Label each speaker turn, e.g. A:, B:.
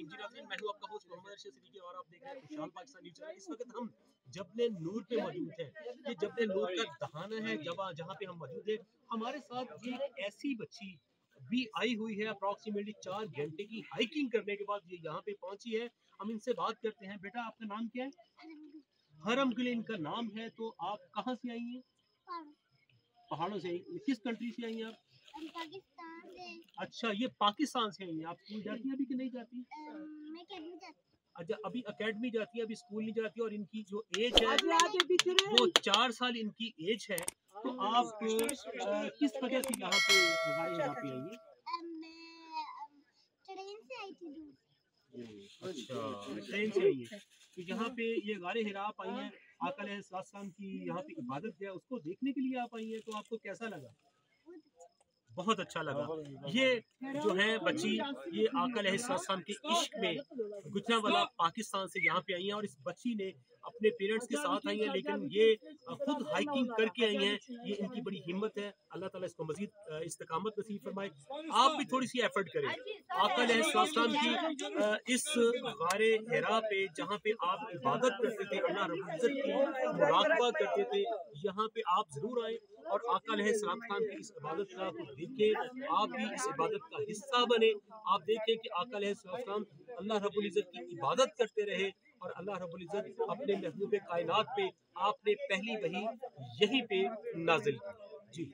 A: रहीम। जी नाज़रीन, मैं हूं आपका होस्ट मोहम्मद अरशद सिद्दीकी और आप देख रहे हैं खुशहाल पाकिस्तान न्यूज़ चैनल। इस वक्त हम जबले नूर पे मौजूद हैं। ये जबले नूर का दहाना है जहां पे हम मौजूद हैं। हमारे साथ ये एक ऐसी बच्ची भी आई हुई है अप्रॉक्सीमेटली 4 घंटे की हाइकिंग करने के बाद ये यहाँ पे पहुंची है। हम इनसे बात करते हैं। बेटा, आपका नाम क्या है? हरम गुल इनका नाम है। तो आप कहाँ से आई हैं? पहाड़ों से। किस कंट्री से आई हैं आप? पाकिस्तान से। अच्छा, ये पाकिस्तान से आई हैं। आप स्कूल जाती हैं अभी कि नहीं जाती? मैं अकेडमी जाती हूँ। अच्छा, अभी अकेडमी जाती है, अभी स्कूल नहीं जाती। और इनकी जो एज है वो 4 साल इनकी एज है। तो आप किस वजह से यहाँ पे आई हैं? ट्रेन से आई थी दूर। अच्छा, ट्रेन से आई है। तो यहाँ पे ये गारे हिरा आप आई हैं, आका अलैहिस्सलाम की यहाँ पे इबादत है, उसको देखने के लिए आप आई हैं। तो आपको कैसा लगा? बहुत अच्छा लगा। ये जो है बच्ची, ये आका अलैहिस्सलाम के इश्क में गुजरांवाला पाकिस्तान से यहाँ पे आई हैं। और इस बच्ची ने अपने पेरेंट्स के साथ आई हैं, लेकिन ये खुद हाइकिंग करके आई हैं। ये इनकी बड़ी हिम्मत है। अल्लाह ताला इसको मजीद इस्तिकामत नसीब फरमाए। आप भी थोड़ी सी एफर्ट करें। आका अलैहिस्सलाम की इस गारे हिरा पे जहाँ पे आप इबादत करते थे, अल्लाह रब्बुल इज्जत की मुराकबा करते थे, यहाँ पे आप जरूर आए और आका अलैहिस्सलाम की इस इबादत का देखें। आप भी इस इबादत का हिस्सा बने। आप देखें कि आका अलैहिस्सलाम अल्लाह रब्बुल इज्जत की इबादत करते रहे और अल्लाह रब्बुल इज्जत अपने महबूब कायनात पे आपने पहली वही यहीं पे नाजिल की। जी।